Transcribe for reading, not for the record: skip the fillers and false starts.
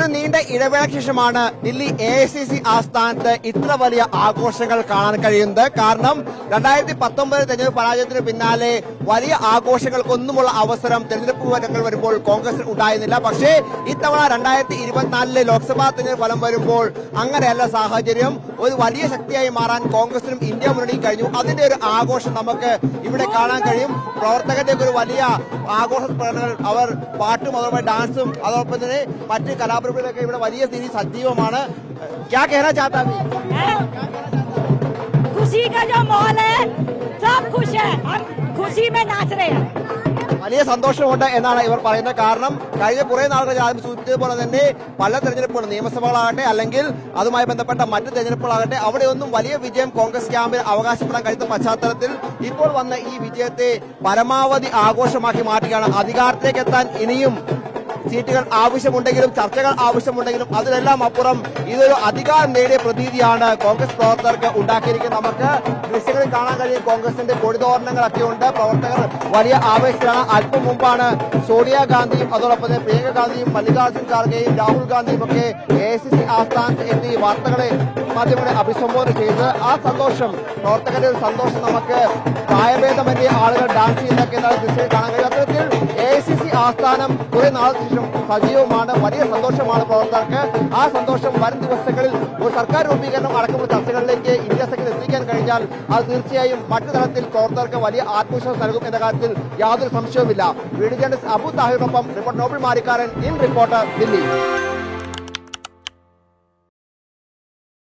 ഒരു നീണ്ട ഇടവേളയ്ക്ക് ശേഷമാണ് ദില്ലി AICC ആസ്ഥാനത്ത് ഇത്ര വലിയ ആഘോഷങ്ങൾ കാണാൻ കഴിയുന്നത്. കാരണം 2019 തെരഞ്ഞെടുപ്പ് പരാജയത്തിന് പിന്നാലെ വലിയ ആഘോഷങ്ങൾക്കൊന്നുമുള്ള അവസരം തെരഞ്ഞെടുപ്പ് ഫലങ്ങൾ വരുമ്പോൾ കോൺഗ്രസിന് ഉണ്ടായിരുന്നില്ല. പക്ഷേ ഇത്തവണ 2024 ലോക്സഭാ തെരഞ്ഞെടുപ്പ് ഫലം വരുമ്പോൾ അങ്ങനെയല്ല സാഹചര്യം. ഒരു വലിയ ശക്തിയായി മാറാൻ കോൺഗ്രസിനും ഇന്ത്യ മുന്നണിയും കഴിഞ്ഞു. അതിന്റെ ഒരു ആഘോഷം നമുക്ക് ഇവിടെ കാണാൻ കഴിയും. പ്രവർത്തകരുടെ ഒരു വലിയ ആഘോഷ പ്രകടനങ്ങൾ, അവർ പാട്ടും അതോടൊപ്പം ഡാൻസും അതോടൊപ്പം തന്നെ മറ്റ് കലാപരിപാടികളൊക്കെ ഇവിടെ വലിയ രീതിയിൽ സജീവമാണ്. क्या कहना चाहता है? खुशी का जो माहौल है, सब खुश है, हम खुशी में नाच रहे हैं. വലിയ സന്തോഷമുണ്ട് എന്നാണ് ഇവർ പറയുന്നത്. കാരണം കഴിഞ്ഞ കുറെ നാളുകൾ ആദ്യം സൂചിപ്പിച്ചതുപോലെ തന്നെ പല തെരഞ്ഞെടുപ്പുകൾ, നിയമസഭകളാകട്ടെ അല്ലെങ്കിൽ അതുമായി ബന്ധപ്പെട്ട മറ്റ് തെരഞ്ഞെടുപ്പുകളാകട്ടെ, അവിടെയൊന്നും വലിയ വിജയം കോൺഗ്രസ് ക്യാമ്പിൽ അവകാശപ്പെടാൻ കഴിയുന്ന പശ്ചാത്തലത്തിൽ ഇപ്പോൾ വന്ന ഈ വിജയത്തെ പരമാവധി ആഘോഷമാക്കി മാറ്റുകയാണ്. അധികാരത്തിലേക്ക് എത്താൻ ഇനിയും സീറ്റുകൾ ആവശ്യമുണ്ടെങ്കിലും ചർച്ചകൾ ആവശ്യമുണ്ടെങ്കിലും അതിലെല്ലാം അപ്പുറം ഇതൊരു അധികാരം നേടിയ പ്രതീതിയാണ് കോൺഗ്രസ് പ്രവർത്തകർക്ക് ഉണ്ടാക്കിയിരിക്കുന്നത്. നമുക്ക് ദൃശ്യങ്ങളിൽ കാണാൻ കഴിയും കോൺഗ്രസിന്റെ കൊടിതോരണങ്ങളൊക്കെ ഉണ്ട്. പ്രവർത്തകർ വലിയ ആവേശത്തിലാണ്. അല്പം മുമ്പാണ് സോണിയാഗാന്ധിയും അതോടൊപ്പം തന്നെ പ്രിയങ്ക ഗാന്ധിയും മല്ലികാർജ്ജുൻ ഖാർഗെയും രാഹുൽ ഗാന്ധിയും ഒക്കെ AICC ആസ്ഥാനത്ത് എത്തി വാർത്തകളെ മാധ്യമങ്ങളെ അഭിസംബോധന ചെയ്ത് ആ സന്തോഷം, പ്രവർത്തകരുടെ ഒരു സന്തോഷം നമുക്ക് പ്രായഭേദമന്യേ ആളുകൾ ഡാൻസ് ചെയ്യുന്നതൊക്കെ ദൃശ്യം കാണാൻ കഴിയും. അത്തരത്തിൽ AICC ആസ്ഥാനം കുറെ നാളത്തിന് ശേഷം സജീവമാണ്. വലിയ സന്തോഷമാണ് പ്രവർത്തകർക്ക്. ആ സന്തോഷം വരും ദിവസങ്ങളിൽ ഒരു സർക്കാർ രൂപീകരണം അടക്കമുള്ള ചർച്ചകളിലേക്ക് ഇന്ത്യ സഖ്യത്തിൽ എത്തിക്കാൻ കഴിഞ്ഞാൽ അത് തീർച്ചയായും മറ്റു തലത്തിൽ പ്രവർത്തകർക്ക് വലിയ ആത്മവിശ്വാസം നൽകും എന്ന കാര്യത്തിൽ യാതൊരു സംശയവുമില്ല. വീഡിയോ ജേർണലിസ്റ്റ് അബു താഹിറിനൊപ്പം റിപ്പോർട്ടർ നോബിൾ മാരിക്കാരൻ, ഇൻ റിപ്പോർട്ടർ, ദില്ലി.